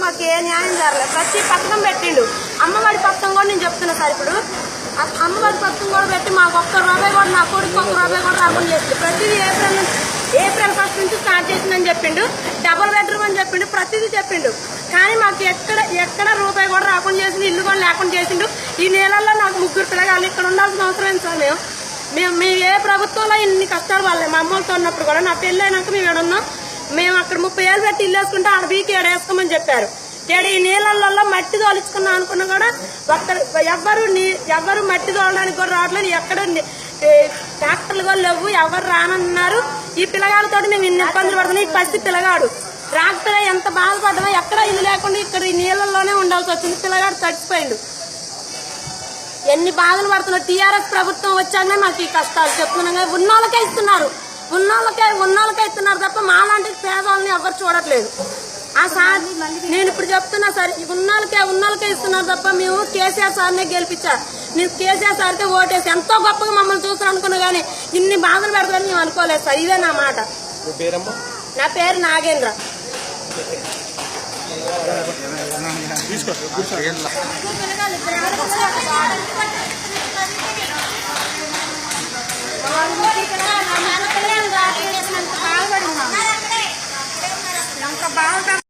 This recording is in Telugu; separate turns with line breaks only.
మాకు ఏ న్యాయం జరగలేదు. ప్రతి పథకం పెట్టిండు. అమ్మఒడి పథకం కూడా నేను చెప్తున్నా సార్. ఇప్పుడు అమ్మఒడి పథకం కూడా పెట్టి మాకు ఒక్క రూపాయి కూడా, నా కొడుకు ఒక్క రూపాయి కూడా రాకుండా చేసిండు. ప్రతిదీ ఏప్రిల్ 1 నుంచి స్టార్ట్ చేసిందని చెప్పిండు. డబుల్ బెడ్రూమ్ అని చెప్పిండు. ప్రతిదీ చెప్పిండు. కానీ మాకు ఎక్కడ రూపాయి కూడా రాకుండా చేసిండు. ఇల్లు కూడా లేకుండా చేసిండు. ఈ నెలల్లో నాకు 3 పిల్లగాళ్ళు. ఇక్కడ ఉండాల్సిన అవసరం ఏంటి సార్? మేము ఏ ప్రభుత్వంలో ఇన్ని కష్టాలు వాళ్ళే. మా అమ్మలతో ఉన్నప్పుడు కూడా, నా పెళ్ళి అయినాక మేము ఇక్కడ ఉన్నాం. మేము అక్కడ 30 ఏళ్ళు పెట్టి ఇల్లు వేసుకుంటే ఆడ బీకి ఏడేసుకోమని చెప్పారు. ఈ నీళ్ళల్లో మట్టి తోలుచుకున్నాం అనుకున్నా కూడా ఎవరు మట్టి తోలడానికి కూడా రావట్లేదు. ఎక్కడ ట్రాక్టర్లు కూడా లేవు. ఎవరు రానన్నారు. ఈ పిల్లగాళ్ళతో మేము ఇన్ని ఇబ్బందులు పడుతున్నాం. ఈ పసి పిల్లగాడు ట్రాక్టర్ ఎంత బాధపడ్డా ఎక్కడ ఇల్లు లేకుండా ఇక్కడ ఈ నీళ్ళల్లోనే ఉండాల్సి వచ్చింది. పిల్లగాడు తడిచిపోయిండు. ఎన్ని బాధలు పడుతున్నారు. టీఆర్ఎస్ ప్రభుత్వం వచ్చాకనే మాకు ఈ కష్టాలు చెప్తున్నాం. ఉన్నోళ్ళకే ఇస్తున్నారు. ఉన్నోళ్ళకే ఇస్తున్నారు తప్ప మాలాంటి పేదవాళ్ళని ఎవరు చూడట్లేదు. ఆ సార్ నేను ఇప్పుడు చెప్తున్నా సార్, ఉన్నోళ్ళకే ఇస్తున్నారు తప్ప మేము కేసీఆర్ సార్నే గెలిపించారు. నేను కేసీఆర్ సార్కే ఓటేసి ఎంతో గొప్పగా మమ్మల్ని చూస్తారు అనుకున్నా కానీ ఇన్ని బాధలు పెడతారని మేము అనుకోలేదు సార్. ఇదే నా మాట. నా పేరు నాగేంద్ర. బాధపడి